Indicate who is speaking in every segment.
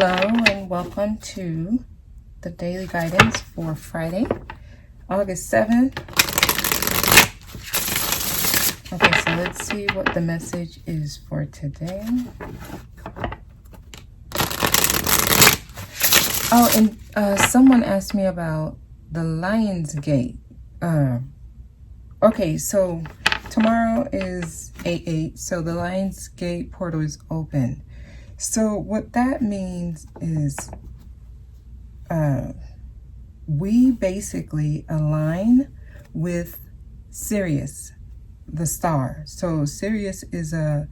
Speaker 1: Hello and welcome to the daily guidance for Friday, August 7th. Okay, so let's see what the message is for today. Oh, and someone asked me about the Lion's Gate. Okay, so tomorrow is 8/8, so the Lion's Gate portal is open. So what that means is we basically align with Sirius, the star. So Sirius is a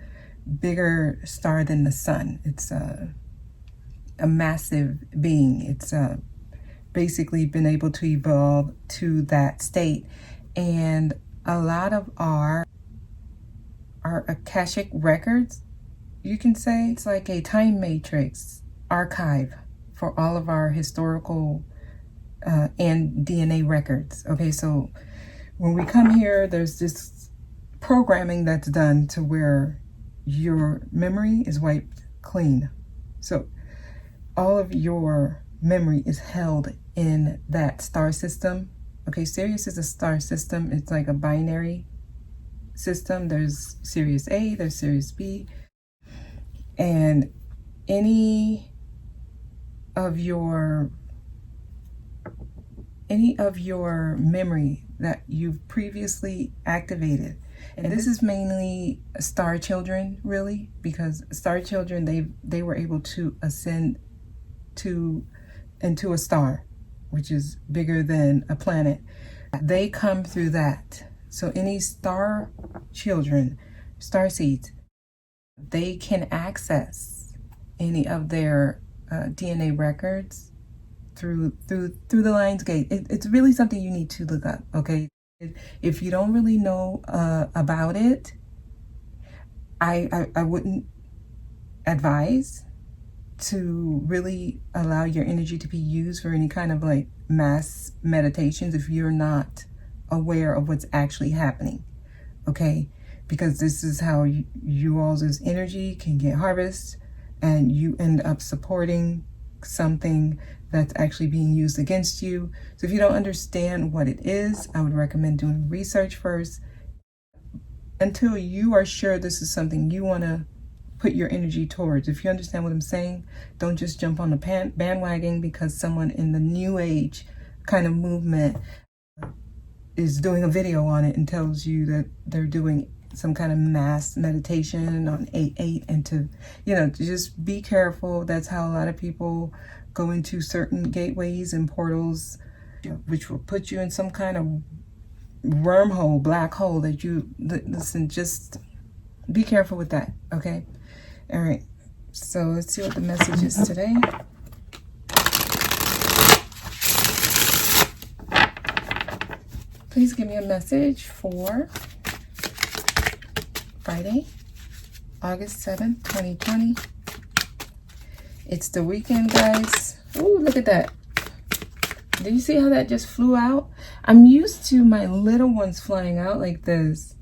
Speaker 1: bigger star than the sun. It's a massive being. It's basically been able to evolve to that state. And a lot of our Akashic records, you can say, it's like a time matrix archive for all of our historical and DNA records. Okay, so when we come here, there's this programming that's done to where your memory is wiped clean. So all of your memory is held in that star system. Okay, Sirius is a star system. It's like a binary system. There's Sirius A, there's Sirius B. And any of your memory that you've previously activated, and this is mainly star children, really, because star children, they were able to ascend into a star, which is bigger than a planet. They come through that. So any star children, star seeds, they can access any of their DNA records through the Lion's Gate. It's really something you need to look up, okay? If you don't really know about it, I wouldn't advise to really allow your energy to be used for any kind of like mass meditations if you're not aware of what's actually happening, okay? Because this is how you all's energy can get harvested, and you end up supporting something that's actually being used against you. So if you don't understand what it is, I would recommend doing research first until you are sure this is something you want to put your energy towards. If you understand what I'm saying, don't just jump on the bandwagon because someone in the new age kind of movement is doing a video on it and tells you that they're doing some kind of mass meditation on 8/8, and to just be careful. That's how a lot of people go into certain gateways and portals, which will put you in some kind of wormhole, black hole that you listen. Just be careful with that, okay? All right, so let's see what the message is today. Please give me a message for Friday, August 7th, 2020. It's the weekend, guys. Ooh, look at that. Did you see how that just flew out? I'm used to my little ones flying out like this.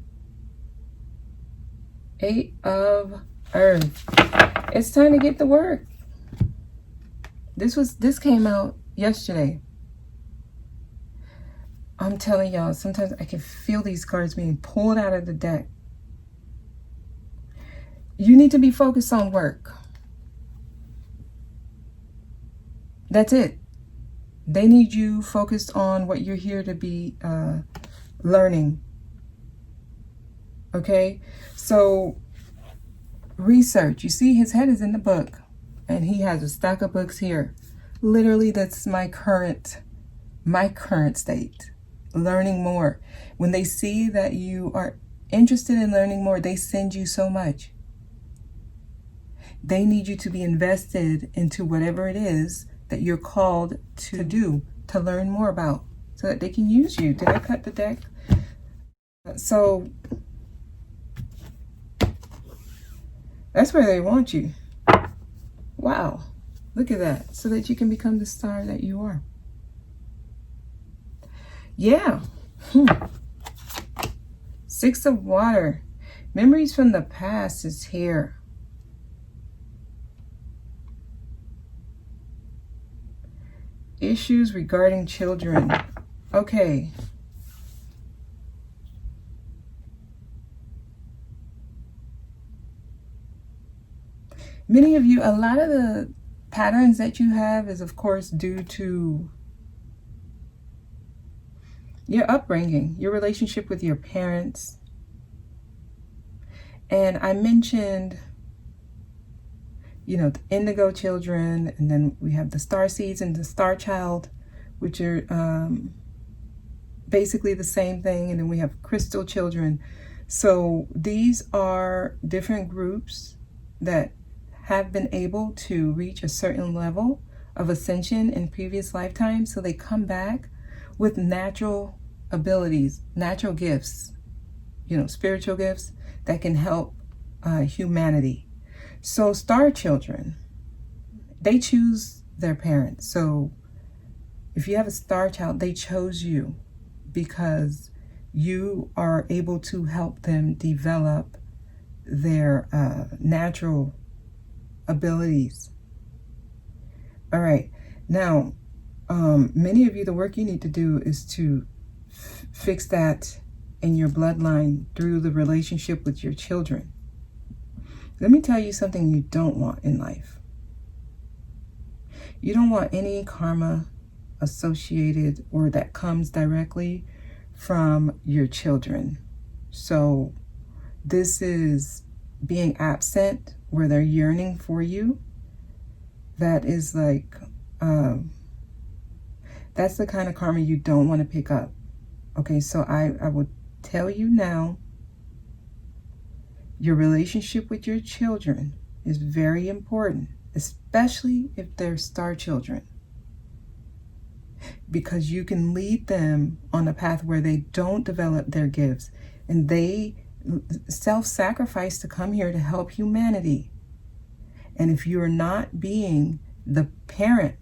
Speaker 1: 8 of Earth. It's time to get to work. This came out yesterday. I'm telling y'all, sometimes I can feel these cards being pulled out of the deck. You need to be focused on work. That's it. They need you focused on what you're here to be learning. Okay? So, research. You see, his head is in the book, and he has a stack of books here. Literally, that's my current state. Learning more. When they see that you are interested in learning more, they send you so much. They need you to be invested into whatever it is that you're called to do, to learn more about, so that they can use you. Did I cut the deck? So that's where they want you. Wow. Look at that. So that you can become the star that you are. Yeah. 6 of Water. Memories from the past is here. issues regarding children. Okay. Many of you, a lot of the patterns that you have is, of course, due to your upbringing, your relationship with your parents. And I mentioned, the indigo children, and then we have the star seeds and the star child, which are basically the same thing. And then we have crystal children. So these are different groups that have been able to reach a certain level of ascension in previous lifetimes. So they come back with natural abilities, natural gifts, spiritual gifts that can help humanity. So star children, they choose their parents. So if you have a star child, they chose you because you are able to help them develop their natural abilities. All right. Now, many of you, the work you need to do is to fix that in your bloodline through the relationship with your children. Let me tell you something you don't want in life. You don't want any karma associated or that comes directly from your children. So this is being absent where they're yearning for you. That is like, that's the kind of karma you don't want to pick up. Okay, so I would tell you now, your relationship with your children is very important, especially if they're star children, because you can lead them on a path where they don't develop their gifts and they self-sacrifice to come here to help humanity. And if you're not being the parent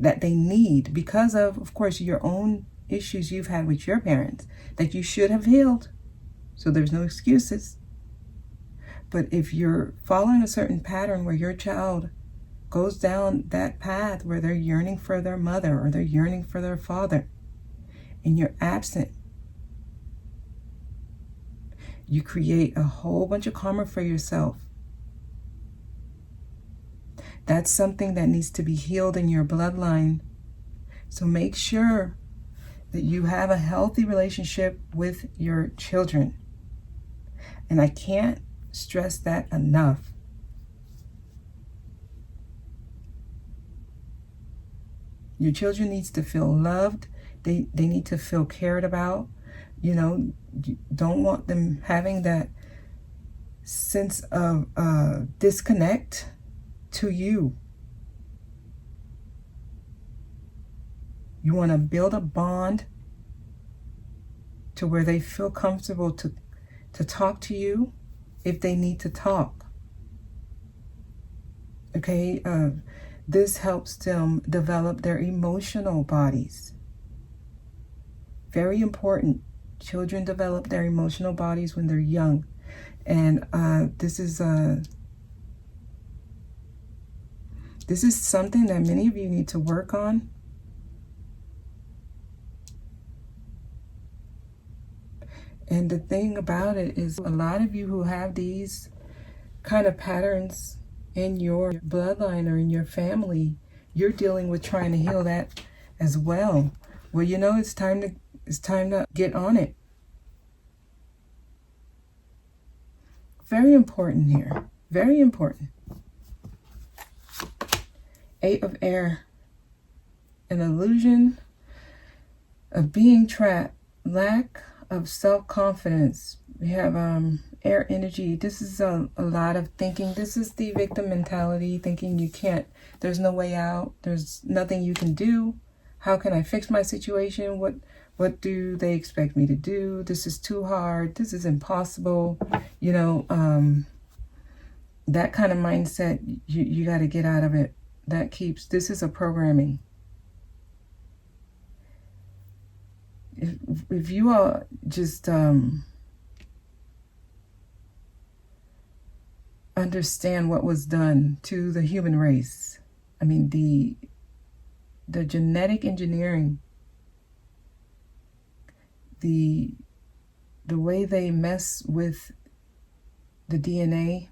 Speaker 1: that they need because of course, your own issues you've had with your parents that you should have healed, so there's no excuses. But if you're following a certain pattern where your child goes down that path where they're yearning for their mother or they're yearning for their father, and you're absent, you create a whole bunch of karma for yourself. That's something that needs to be healed in your bloodline. So make sure that you have a healthy relationship with your children. And I can't stress that enough. Your children needs to feel loved. They need to feel cared about. You don't want them having that sense of disconnect to you. You want to build a bond to where they feel comfortable to talk to you if they need to talk. Okay, this helps them develop their emotional bodies. Very important. Children develop their emotional bodies when they're young. And this is something that many of you need to work on. And the thing about it is, a lot of you who have these kind of patterns in your bloodline or in your family, you're dealing with trying to heal that as well. Well, it's time to get on it. Very important here. Very important. 8 of air. An illusion of being trapped. Lack of self-confidence. We have air energy. This is a lot of thinking. This is the victim mentality, thinking you can't, there's no way out. There's nothing you can do. How can I fix my situation? What do they expect me to do? This is too hard. This is impossible. That kind of mindset, you got to get out of it. This is a programming. If you all just understand what was done to the human race, I mean, the genetic engineering, the way they mess with the DNA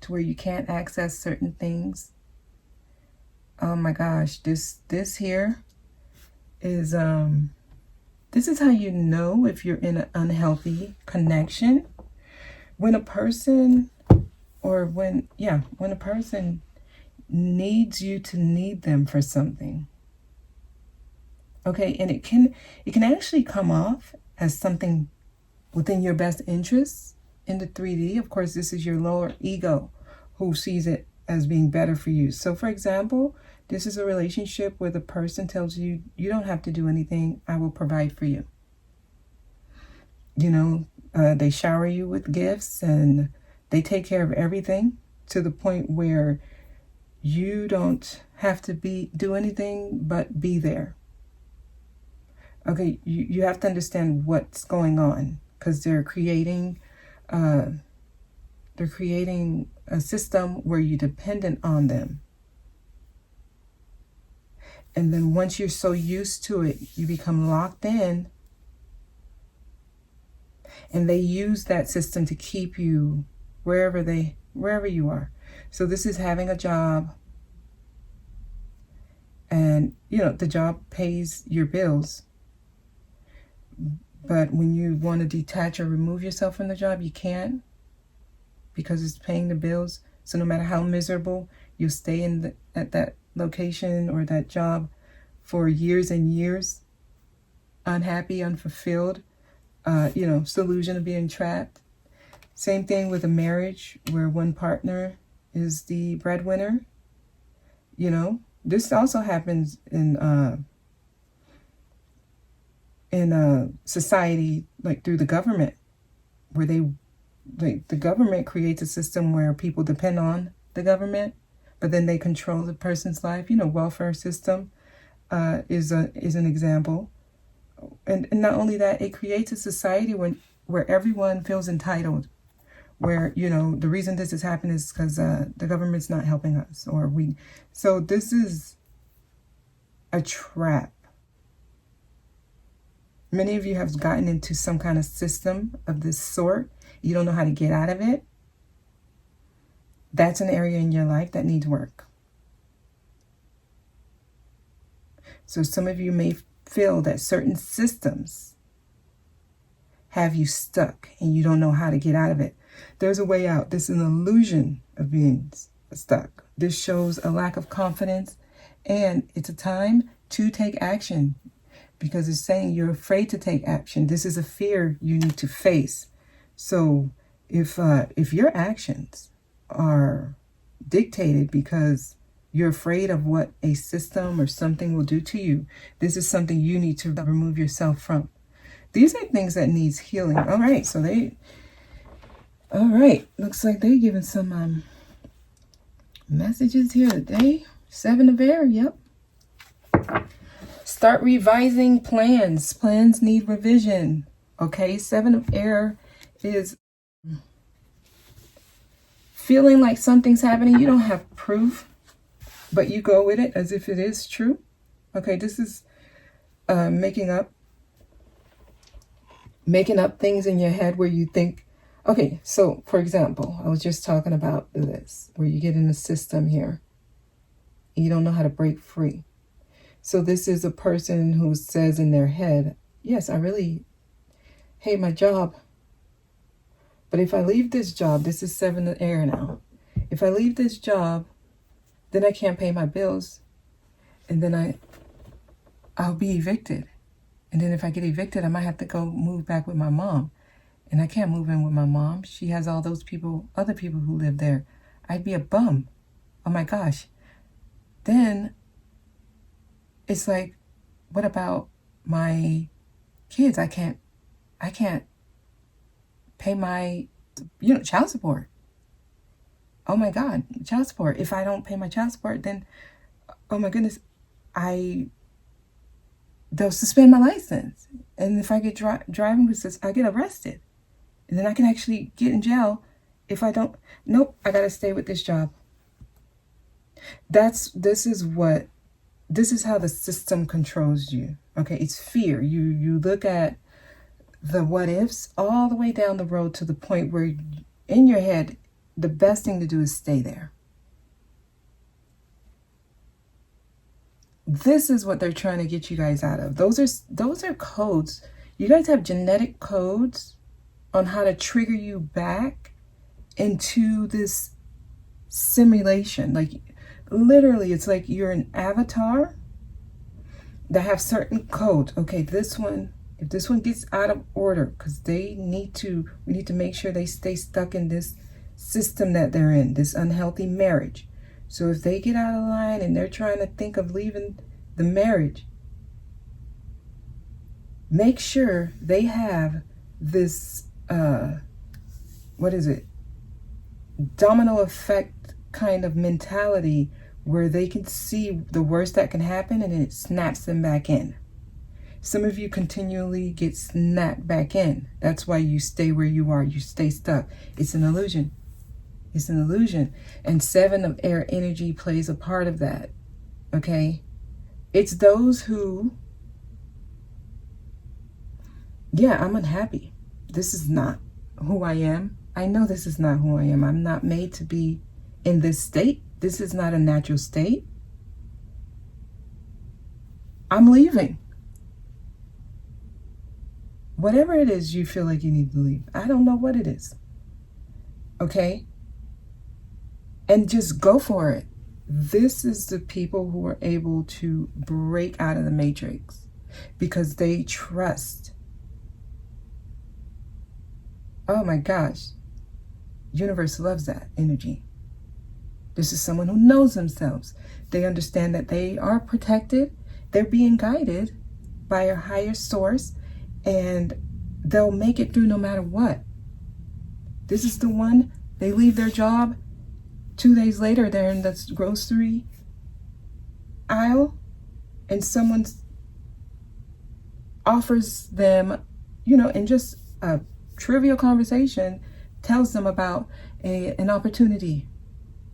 Speaker 1: to where you can't access certain things. Oh my gosh, this here is this is how you know if you're in an unhealthy connection. When a person when a person needs you to need them for something. Okay, and it can actually come off as something within your best interests in the 3D. Of course, this is your lower ego who sees it as being better for you. So for example, this is a relationship where the person tells you, you don't have to do anything, I will provide for you. You know, they shower you with gifts and they take care of everything to the point where you don't have to do anything but be there. Okay, you have to understand what's going on, because they're creating a system where you're dependent on them. And then once you're so used to it, you become locked in. And they use that system to keep you wherever you are. So this is having a job. And, you know, the job pays your bills. But when you want to detach or remove yourself from the job, you can't, because it's paying the bills. So no matter how miserable, you'll stay at that location or that job for years and years, unhappy, unfulfilled, delusion of being trapped. Same thing with a marriage where one partner is the breadwinner. You know, this also happens in society, like through the government, where the government creates a system where people depend on the government, but then they control the person's life. You know, welfare system is an example. And not only that, it creates a society where everyone feels entitled, where, you know, the reason this is happening is because the government's not helping us, so this is a trap. Many of you have gotten into some kind of system of this sort. You don't know how to get out of it. That's an area in your life that needs work. So some of you may feel that certain systems have you stuck and you don't know how to get out of it. There's a way out. This is an illusion of being stuck. This shows a lack of confidence, and it's a time to take action, because it's saying you're afraid to take action. This is a fear you need to face. So if your actions are dictated because you're afraid of what a system or something will do to you, this is something you need to remove yourself from. These are things that needs healing. All right, looks like they're giving some messages here today. 7 of air, yep. Start revising plans. Plans need revision. Okay, 7 of air is feeling like something's happening. You don't have proof, but you go with it as if it is true. Okay, this is making up things in your head where you think, okay, so for example, I was just talking about this, where you get in a system here, and you don't know how to break free. So this is a person who says in their head, yes, I really hate my job, but if I leave this job, this is 7 of air now. If I leave this job, then I can't pay my bills, and then I'll be evicted. And then if I get evicted, I might have to go move back with my mom. And I can't move in with my mom. She has all those other people who live there. I'd be a bum. Oh my gosh. Then it's like, what about my kids? I can't pay my, child support. Oh my God, child support. If I don't pay my child support, then, oh my goodness, they'll suspend my license. And if I get driving with I get arrested. And then I can actually get in jail if I don't. Nope, I got to stay with this job. This is what this is how the system controls you. Okay, it's fear. You look at the what ifs all the way down the road to the point where in your head, the best thing to do is stay there. This is what they're trying to get you guys out of. Those are codes. You guys have genetic codes on how to trigger you back into this simulation. Like literally, it's like you're an avatar that have certain codes. Okay, this one, if this one gets out of order, because we need to make sure they stay stuck in this system that they're in, this unhealthy marriage. So if they get out of line and they're trying to think of leaving the marriage, make sure they have this, domino effect kind of mentality where they can see the worst that can happen and it snaps them back in. Some of you continually get snapped back in. That's why you stay where you are. You stay stuck. It's an illusion. It's an illusion. And 7 of air energy plays a part of that. Okay? It's those who, yeah, I'm unhappy. This is not who I am. I know this is not who I am. I'm not made to be in this state. This is not a natural state. I'm leaving. Whatever it is you feel like you need to leave. I don't know what it is. Okay? And just go for it. This is the people who are able to break out of the matrix because they trust. Oh my gosh. Universe loves that energy. This is someone who knows themselves. They understand that they are protected. They're being guided by a higher source, and they'll make it through no matter what. This is the one, they leave their job. 2 days later, they're in the grocery aisle and someone offers them, in just a trivial conversation, tells them about an opportunity.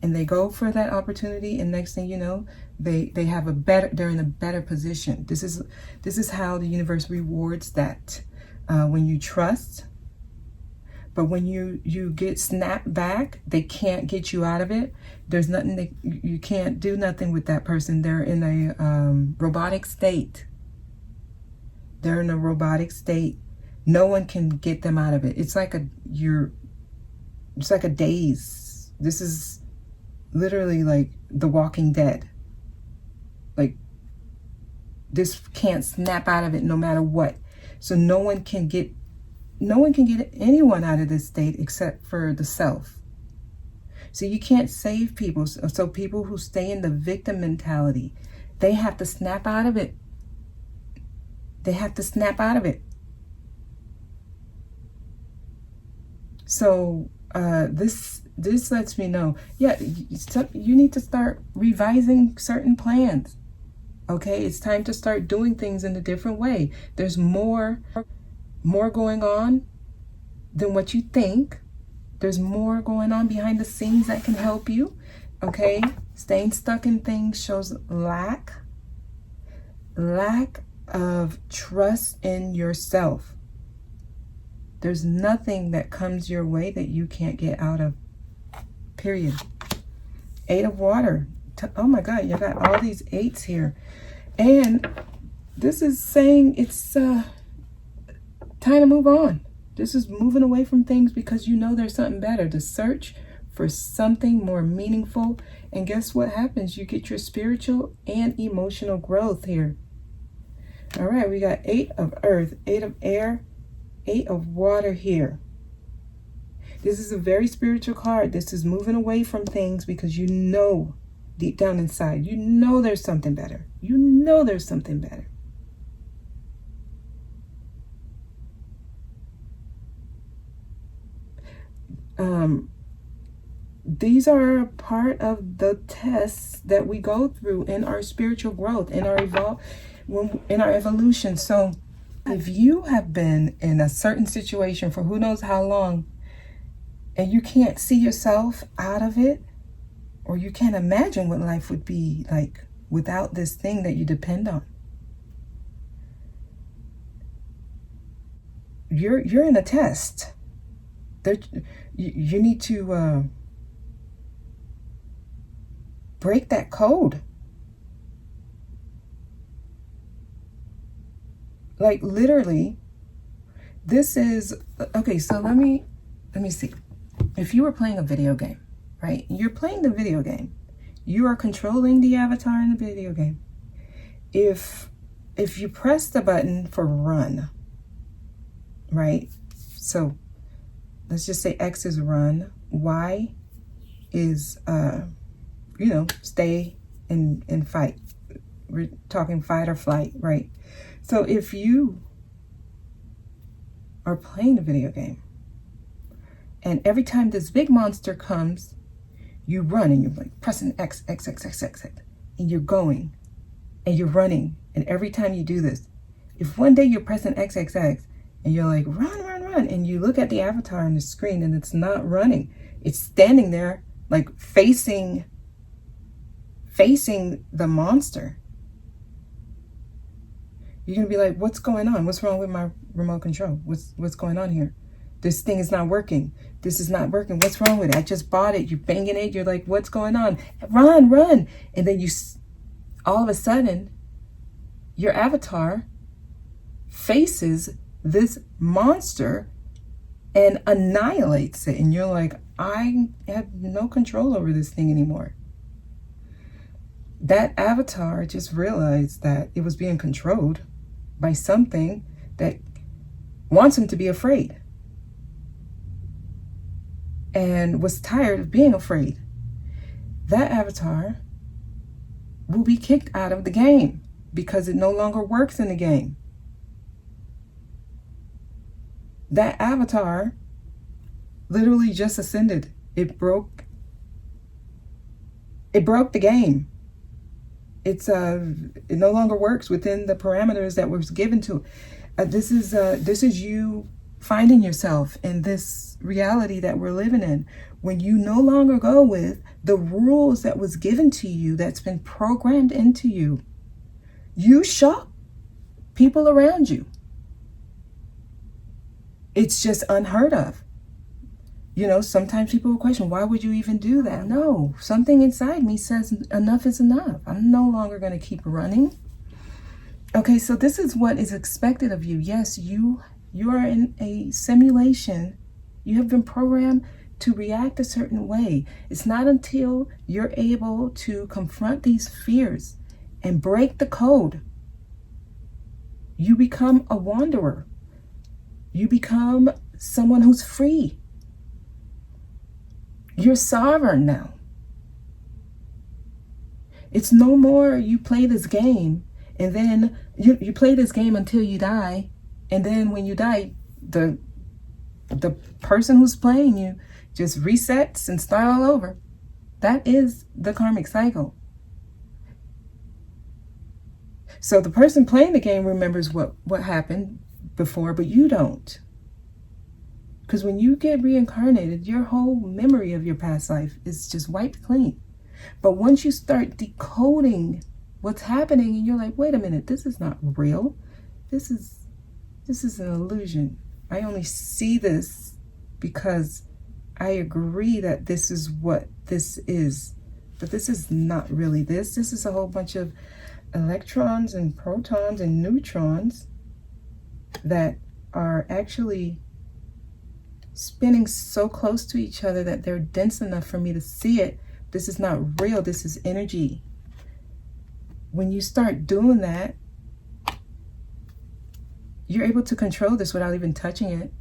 Speaker 1: And they go for that opportunity, and next thing you know, they're in a better position. This is how the universe rewards that when you trust. But when you get snapped back, they can't get you out of it. There's nothing you can't do nothing with that person. They're in a robotic state. They're in a robotic state. No one can get them out of it. It's like a daze. This is literally like The Walking Dead. Like, this can't snap out of it no matter what. So no one can get anyone out of this state except for the self. So you can't save people. So people who stay in the victim mentality, they have to snap out of it. They have to snap out of it. So this lets me know, yeah, you need to start revising certain plans. Okay, it's time to start doing things in a different way. There's more going on than what you think. There's more going on behind the scenes that can help you. Okay, staying stuck in things shows lack of trust in yourself. There's nothing that comes your way that you can't get out of. Period. 8 of water. Oh my God, you got all these 8s here. And this is saying it's time to move on. This is moving away from things because you know there's something better. To search for something more meaningful. And guess what happens? You get your spiritual and emotional growth here. All right, we got 8 of earth, 8 of air, 8 of water here. This is a very spiritual card. This is moving away from things because you know deep down inside, you know there's something better. You know there's something better. These are a part of the tests that we go through in our spiritual growth, in our evolution. So if you have been in a certain situation for who knows how long, and you can't see yourself out of it, or you can't imagine what life would be like without this thing that you depend on. You're in a test. You need to break that code. Like literally, this is okay. So let me see. If you were playing a video game, right? You're playing the video game. You are controlling the avatar in the video game. If you press the button for run, right? So let's just say X is run, Y is stay and fight. We're talking fight or flight, right? So if you are playing the video game, and every time this big monster comes, you run and you're like pressing X, and you're going and you're running. And every time you do this, if one day you're pressing X, and you're like, run, and you look at the avatar on the screen and it's not running, it's standing there like facing the monster, you're gonna be like, what's going on? What's wrong with my remote control? What's going on here? This thing is not working. This is not working. What's wrong with it? I just bought it. You're banging it. You're like, what's going on? Run. And then all of a sudden, your avatar faces this monster and annihilates it. And you're like, I have no control over this thing anymore. That avatar just realized that it was being controlled by something that wants him to be afraid and was tired of being afraid. That avatar will be kicked out of the game because it no longer works in the game. That avatar literally just ascended. It broke the game. It no longer works within the parameters that was given to it. This is you finding yourself in this reality that we're living in, when you no longer go with the rules that was given to you, that's been programmed into you. You shock people around you. It's just unheard of. Sometimes people will question, why would you even do that? No, something inside me says enough is enough. I'm no longer going to keep running. Okay, so this is what is expected of you. Yes, you are in a simulation. You have been programmed to react a certain way. It's not until you're able to confront these fears and break the code, you become a wanderer. You become someone who's free. You're sovereign now. It's no more you play this game and then you play this game until you die, and then when you die, the person who's playing you just resets and start all over. That is the karmic cycle. So the person playing the game remembers what happened before, but you don't. Because when you get reincarnated, your whole memory of your past life is just wiped clean. But once you start decoding what's happening and you're like, wait a minute, this is not real. This is an illusion. I only see this because I agree that this is what this is. But this is not really this. This is a whole bunch of electrons and protons and neutrons that are actually spinning so close to each other that they're dense enough for me to see it. This is not real. This is energy. When you start doing that, you're able to control this without even touching it.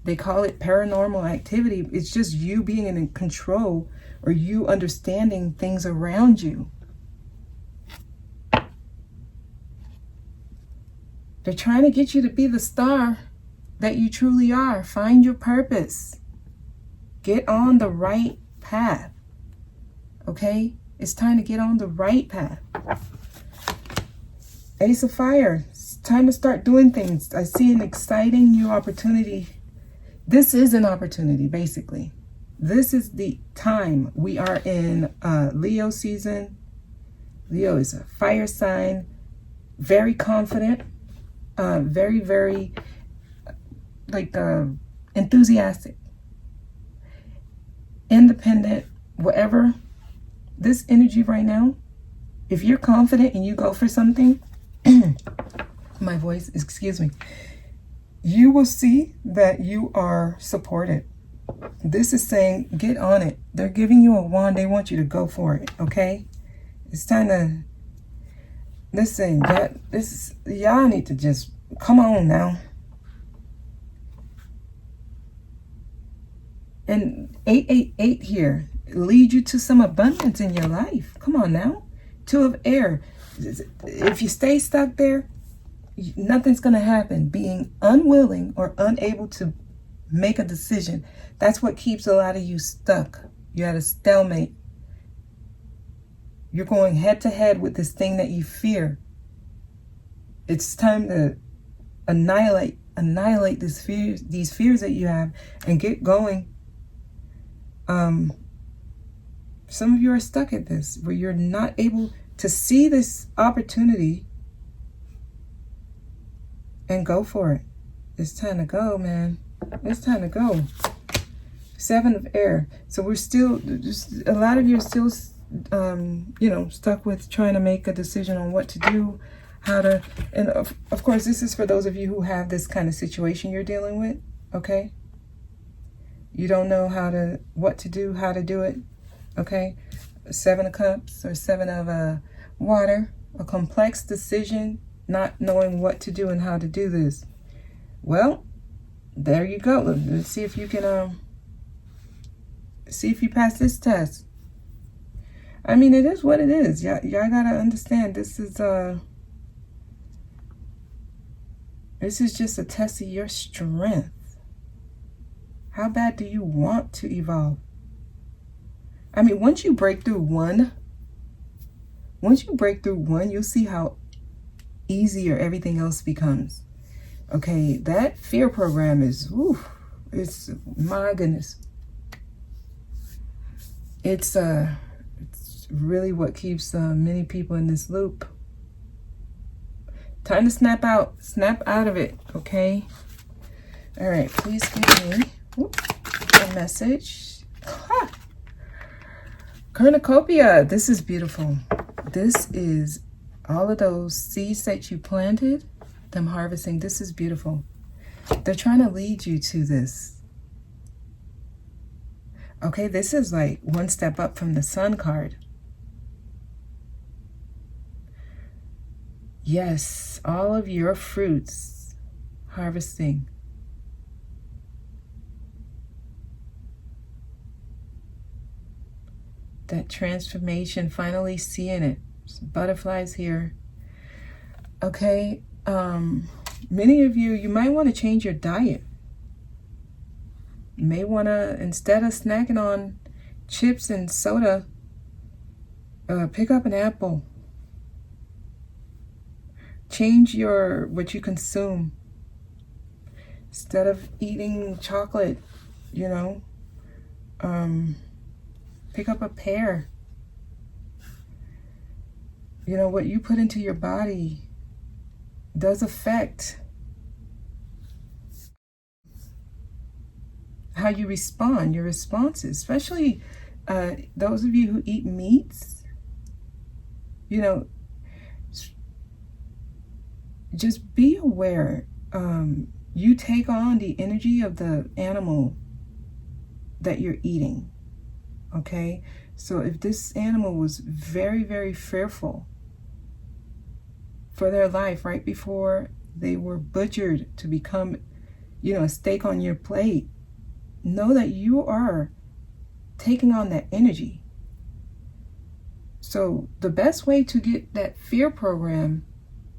Speaker 1: They call it paranormal activity. It's just you being in control, or you understanding things around you. They're trying to get you to be the star that you truly are. Find your purpose. Get on the right path. Okay? It's time to get on the right path. Ace of Fire. It's time to start doing things. I see an exciting new opportunity. This is an opportunity, basically. This is the time. We are in Leo season. Leo is a fire sign, very confident, very, very like enthusiastic, independent, whatever. This energy right now, if you're confident and you go for something, my voice, excuse me, you will see that you are supported. This is saying, get on it. They're giving you a wand. They want you to go for it, okay? It's time to, listen, y'all need to just, come on now. And 888 here, lead you to some abundance in your life. Come on now. 2 of air. If you stay stuck there, nothing's going to happen. Being unwilling or unable to make a decision, that's what keeps a lot of you stuck. You're at a stalemate. You're going head to head with this thing that you fear. It's time to annihilate these fears that you have and get going. Some of you are stuck at this, where you're not able to see this opportunity and go for it. It's time to go, man. It's time to go. 7 of air. So we're still, just a lot of you are still, stuck with trying to make a decision on what to do, how to, and of course, this is for those of you who have this kind of situation you're dealing with, okay? You don't know what to do, how to do it, okay? 7 of cups or 7 of water, a complex decision, not knowing what to do and how to do this. Well, there you go. Let's see if you can, see if you pass this test. I mean, it is what it is. Y'all gotta understand, this is just a test of your strength. How bad do you want to evolve? I mean, once you break through one, you'll see how easier everything else becomes. Okay, that fear program is, it's, my goodness. It's really what keeps many people in this loop. Time to snap out of it, okay? All right, please give me a message. Cornucopia, this is beautiful. This is all of those seeds that you planted, them harvesting. This is beautiful. They're trying to lead you to this. Okay, this is like one step up from the Sun card. Yes, all of your fruits harvesting. That transformation, finally seeing it. Some butterflies here. Okay, many of you might want to change your diet. You may want to, instead of snacking on chips and soda, pick up an apple. Change what you consume. Instead of eating chocolate, pick up a pear. What you put into your body does affect how you respond, your responses, especially those of you who eat meats. Just be aware. You take on the energy of the animal that you're eating. Okay, so if this animal was very, very fearful for their life right before they were butchered to become, a steak on your plate, know that you are taking on that energy. So the best way to get that fear program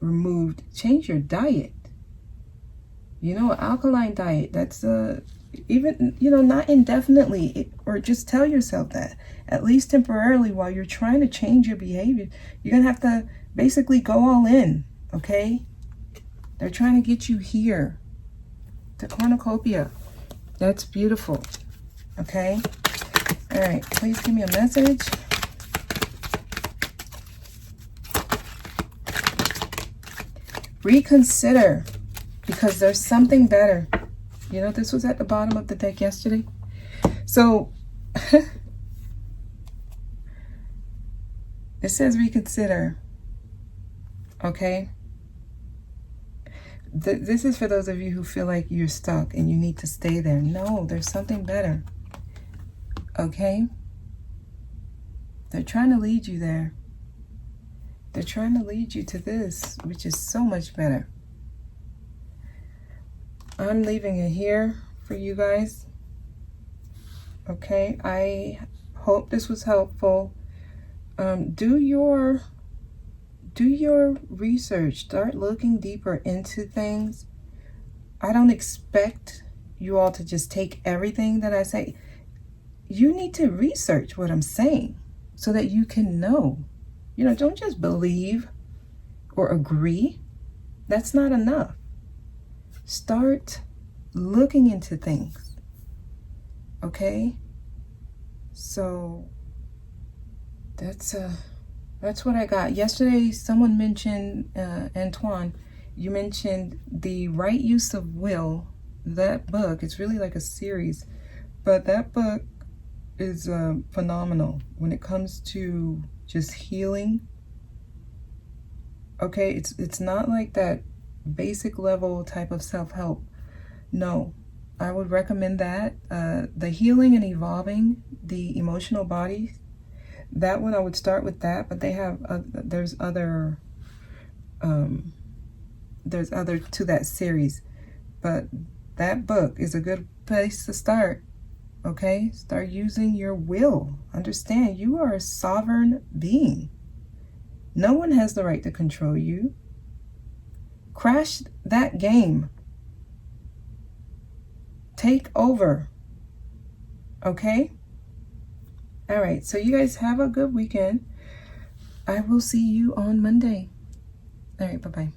Speaker 1: removed, change your diet. Alkaline diet, that's even, not indefinitely, or just tell yourself that, at least temporarily, while you're trying to change your behavior. You're going to have to basically go all in, okay? They're trying to get you here. The cornucopia. That's beautiful, okay? All right, please give me a message. Reconsider, because there's something better. You know, this was at the bottom of the deck yesterday. So it says reconsider. Okay? This is for those of you who feel like you're stuck and you need to stay there. No, there's something better. Okay? They're trying to lead you there. They're trying to lead you to this, which is so much better. I'm leaving it here for you guys. Okay? I hope this was helpful. Do your research. Start looking deeper into things. I don't expect you all to just take everything that I say. You need to research what I'm saying so that you can know. You know, don't just believe or agree. That's not enough. Start looking into things. Okay? So that's what I got. Yesterday, someone mentioned, Antoine, you mentioned The Right Use of Will. That book, it's really like a series, but that book is phenomenal when it comes to just healing. Okay, it's not like that basic level type of self-help. No, I would recommend that. The Healing and Evolving the Emotional Body, that one I would start with that, but they have there's other to that series, but that book is a good place to start. Okay, start using your will. Understand, you are a sovereign being. No one has the right to control you. Crash that game. Take over. Okay? All right, so you guys have a good weekend. I will see you on Monday. All right, bye-bye.